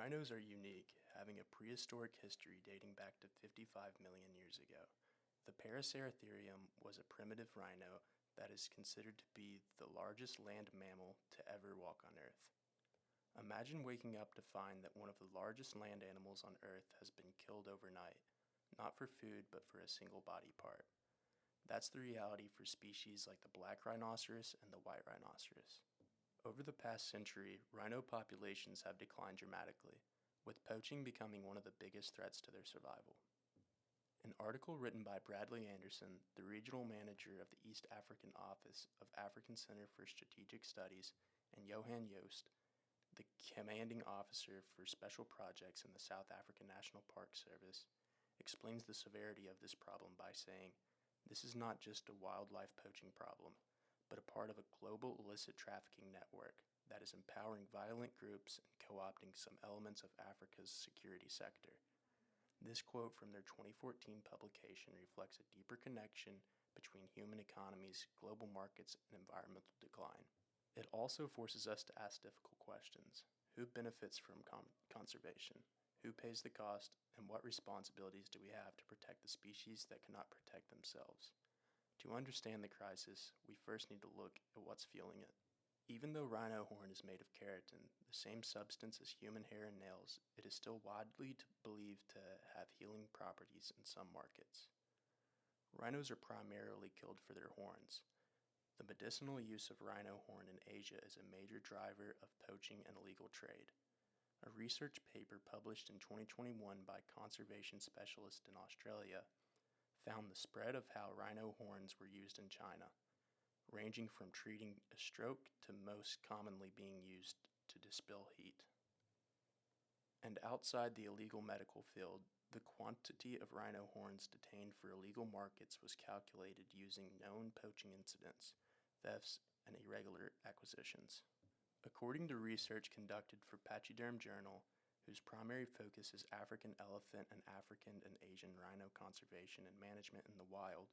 Rhinos are unique, having a prehistoric history dating back to 55 million years ago. The Paraceratherium was a primitive rhino that is considered to be the largest land mammal to ever walk on Earth. Imagine waking up to find that one of the largest land animals on Earth has been killed overnight, not for food but for a single body part. That's the reality for species like the black rhinoceros and the white rhinoceros. Over the past century, rhino populations have declined dramatically, with poaching becoming one of the biggest threats to their survival. An article written by Bradley Anderson, the regional manager of the East African Office of African Center for Strategic Studies, and Johan Joost, the commanding officer for special projects in the South African National Park Service, explains the severity of this problem by saying, "This is not just a wildlife poaching problem, but a part of a global illicit trafficking network that is empowering violent groups and co-opting some elements of Africa's security sector." This quote from their 2014 publication reflects a deeper connection between human economies, global markets, and environmental decline. It also forces us to ask difficult questions. Who benefits from conservation? Who pays the cost? And what responsibilities do we have to protect the species that cannot protect themselves? To understand the crisis, we first need to look at what's fueling it. Even though rhino horn is made of keratin, the same substance as human hair and nails, it is still widely believed to have healing properties in some markets. Rhinos are primarily killed for their horns. The medicinal use of rhino horn in Asia is a major driver of poaching and illegal trade. A research paper published in 2021 by conservation specialists in Australia found the spread of how rhino horns were used in China, ranging from treating a stroke to most commonly being used to dispel heat. And outside the illegal medical field, the quantity of rhino horns detained for illegal markets was calculated using known poaching incidents, thefts, and irregular acquisitions. According to research conducted for Pachyderm Journal, whose primary focus is African elephant and African and Asian rhino conservation and management in the wild,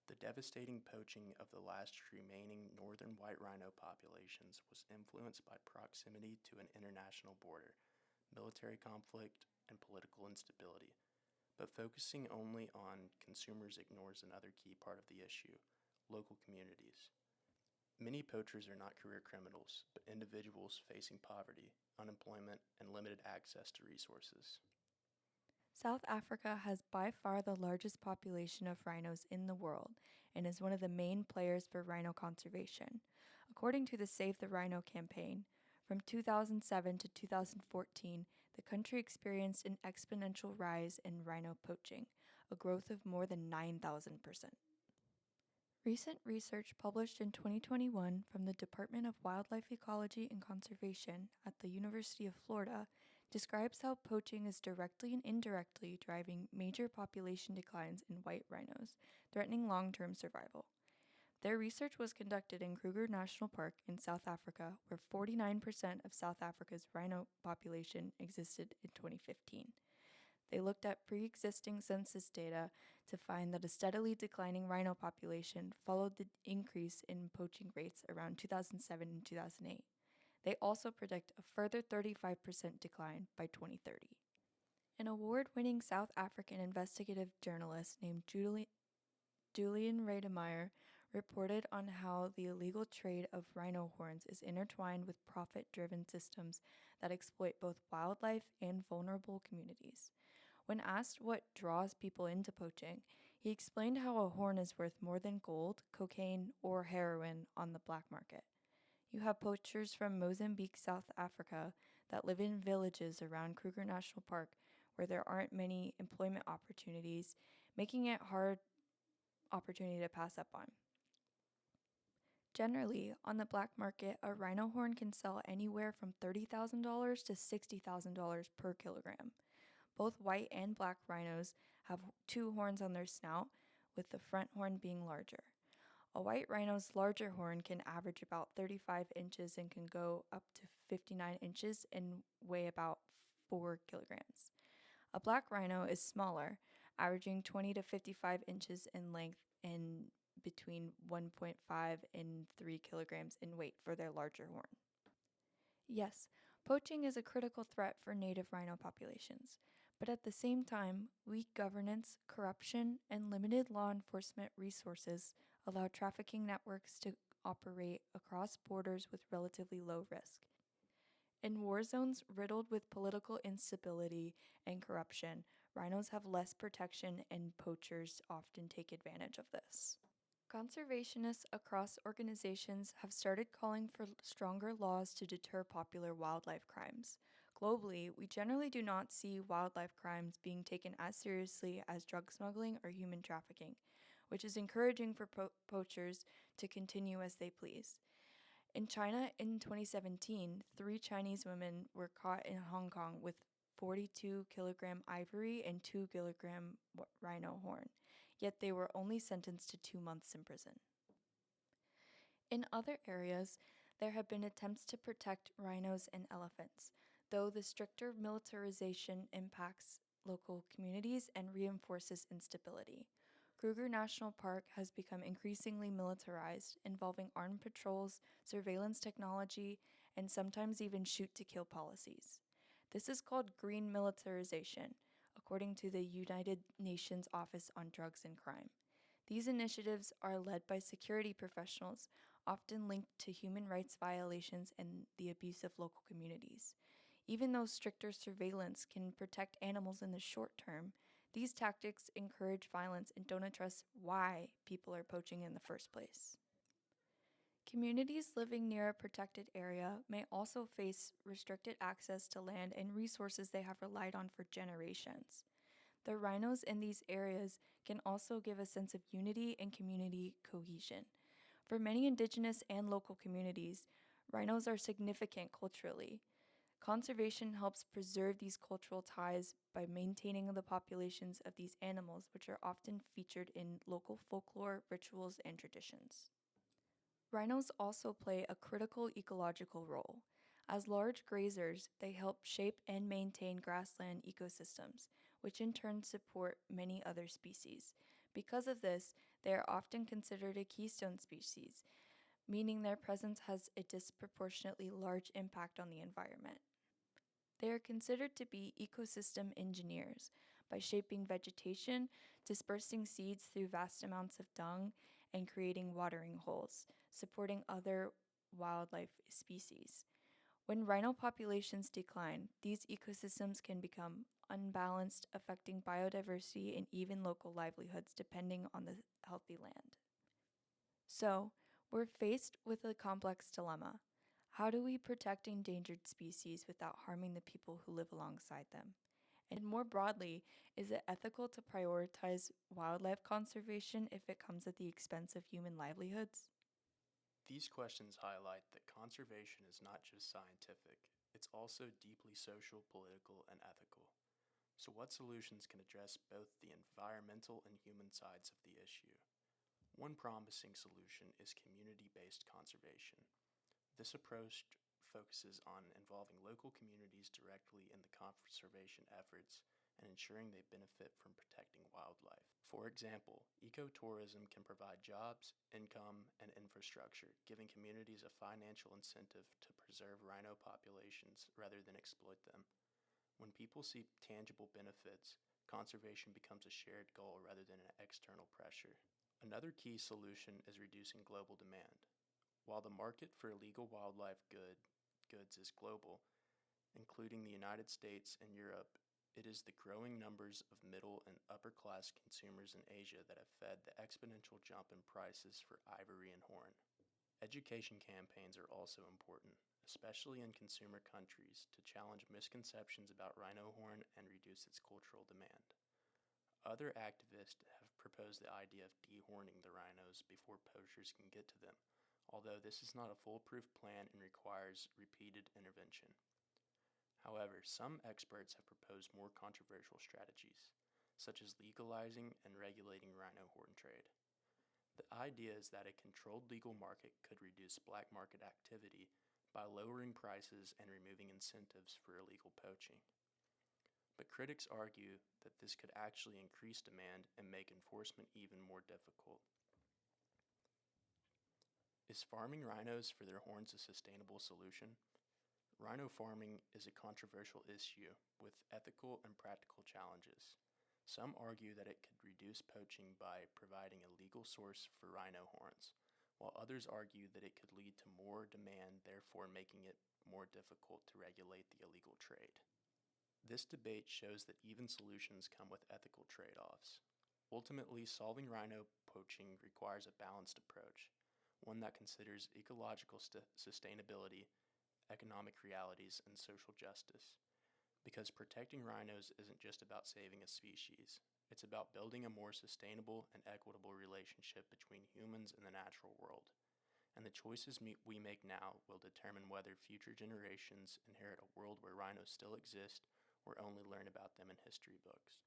the devastating poaching of the last remaining northern white rhino populations was influenced by proximity to an international border, military conflict, and political instability. But focusing only on consumers ignores another key part of the issue: local communities. Many poachers are not career criminals, but individuals facing poverty, unemployment, and limited access to resources. South Africa has by far the largest population of rhinos in the world and is one of the main players for rhino conservation. According to the Save the Rhino campaign, from 2007 to 2014, the country experienced an exponential rise in rhino poaching, a growth of more than 9,000%. Recent research published in 2021 from the Department of Wildlife Ecology and Conservation at the University of Florida describes how poaching is directly and indirectly driving major population declines in white rhinos, threatening long-term survival. Their research was conducted in Kruger National Park in South Africa, where 49% of South Africa's rhino population existed in 2015. They looked at pre-existing census data to find that a steadily declining rhino population followed the increase in poaching rates around 2007 and 2008. They also predict a further 35% decline by 2030. An award-winning South African investigative journalist named Julian Rademeyer reported on how the illegal trade of rhino horns is intertwined with profit-driven systems that exploit both wildlife and vulnerable communities. When asked what draws people into poaching, he explained how a horn is worth more than gold, cocaine, or heroin on the black market. You have poachers from Mozambique, South Africa, that live in villages around Kruger National Park where there aren't many employment opportunities, making it hard opportunity to pass up on. Generally, on the black market, a rhino horn can sell anywhere from $30,000 to $60,000 per kilogram. Both white and black rhinos have two horns on their snout, with the front horn being larger. A white rhino's larger horn can average about 35 inches and can go up to 59 inches and weigh about 4 kilograms. A black rhino is smaller, averaging 20 to 55 inches in length and between 1.5 and 3 kilograms in weight for their larger horn. Yes, Poaching is a critical threat for native rhino populations, but at the same time, weak governance, corruption, and limited law enforcement resources allow trafficking networks to operate across borders with relatively low risk. In war zones riddled with political instability and corruption, rhinos have less protection and poachers often take advantage of this. Conservationists across organizations have started calling for stronger laws to deter popular wildlife crimes. Globally, we generally do not see wildlife crimes being taken as seriously as drug smuggling or human trafficking, which is encouraging for poachers to continue as they please. In China in 2017, 3 Chinese women were caught in Hong Kong with 42-kilogram ivory and 2-kilogram rhino horn, yet they were only sentenced to 2 months in prison. In other areas, there have been attempts to protect rhinos and elephants, though the stricter militarization impacts local communities and reinforces instability. Kruger National Park has become increasingly militarized, involving armed patrols, surveillance technology, and sometimes even shoot-to-kill policies. This is called green militarization, according to the United Nations Office on Drugs and Crime. These initiatives are led by security professionals, often linked to human rights violations and the abuse of local communities. Even though stricter surveillance can protect animals in the short term, these tactics encourage violence and don't address why people are poaching in the first place. Communities living near a protected area may also face restricted access to land and resources they have relied on for generations. The rhinos in these areas can also give a sense of unity and community cohesion. For many indigenous and local communities, rhinos are significant culturally. Conservation helps preserve these cultural ties by maintaining the populations of these animals, which are often featured in local folklore, rituals, and traditions. Rhinos also play a critical ecological role. As large grazers, they help shape and maintain grassland ecosystems, which in turn support many other species. Because of this, they are often considered a keystone species, meaning their presence has a disproportionately large impact on the environment. They are considered to be ecosystem engineers by shaping vegetation, dispersing seeds through vast amounts of dung, and creating watering holes, supporting other wildlife species. When rhino populations decline, these ecosystems can become unbalanced, affecting biodiversity and even local livelihoods depending on the healthy land. So, we're faced with a complex dilemma. How do we protect endangered species without harming the people who live alongside them? And more broadly, is it ethical to prioritize wildlife conservation if it comes at the expense of human livelihoods? These questions highlight that conservation is not just scientific, it's also deeply social, political, and ethical. So, what solutions can address both the environmental and human sides of the issue? One promising solution is community-based conservation. This approach focuses on involving local communities directly in the conservation efforts and ensuring they benefit from protecting wildlife. For example, ecotourism can provide jobs, income, and infrastructure, giving communities a financial incentive to preserve rhino populations rather than exploit them. When people see tangible benefits, conservation becomes a shared goal rather than an external pressure. Another key solution is reducing global demand. While the market for illegal wildlife goods is global, including the United States and Europe, it is the growing numbers of middle and upper class consumers in Asia that have fed the exponential jump in prices for ivory and horn. Education campaigns are also important, especially in consumer countries, to challenge misconceptions about rhino horn and reduce its cultural demand. Other activists have proposed the idea of dehorning the rhinos before poachers can get to them, although this is not a foolproof plan and requires repeated intervention. However, some experts have proposed more controversial strategies, such as legalizing and regulating rhino horn trade. The idea is that a controlled legal market could reduce black market activity by lowering prices and removing incentives for illegal poaching. But critics argue that this could actually increase demand and make enforcement even more difficult. Is farming rhinos for their horns a sustainable solution? Rhino farming is a controversial issue with ethical and practical challenges. Some argue that it could reduce poaching by providing a legal source for rhino horns, while others argue that it could lead to more demand, therefore making it more difficult to regulate the illegal trade. This debate shows that even solutions come with ethical trade-offs. Ultimately, solving rhino poaching requires a balanced approach, one that considers ecological sustainability, economic realities, and social justice. Because protecting rhinos isn't just about saving a species, it's about building a more sustainable and equitable relationship between humans and the natural world. And the choices we make now will determine whether future generations inherit a world where rhinos still exist or only learn about them in history books.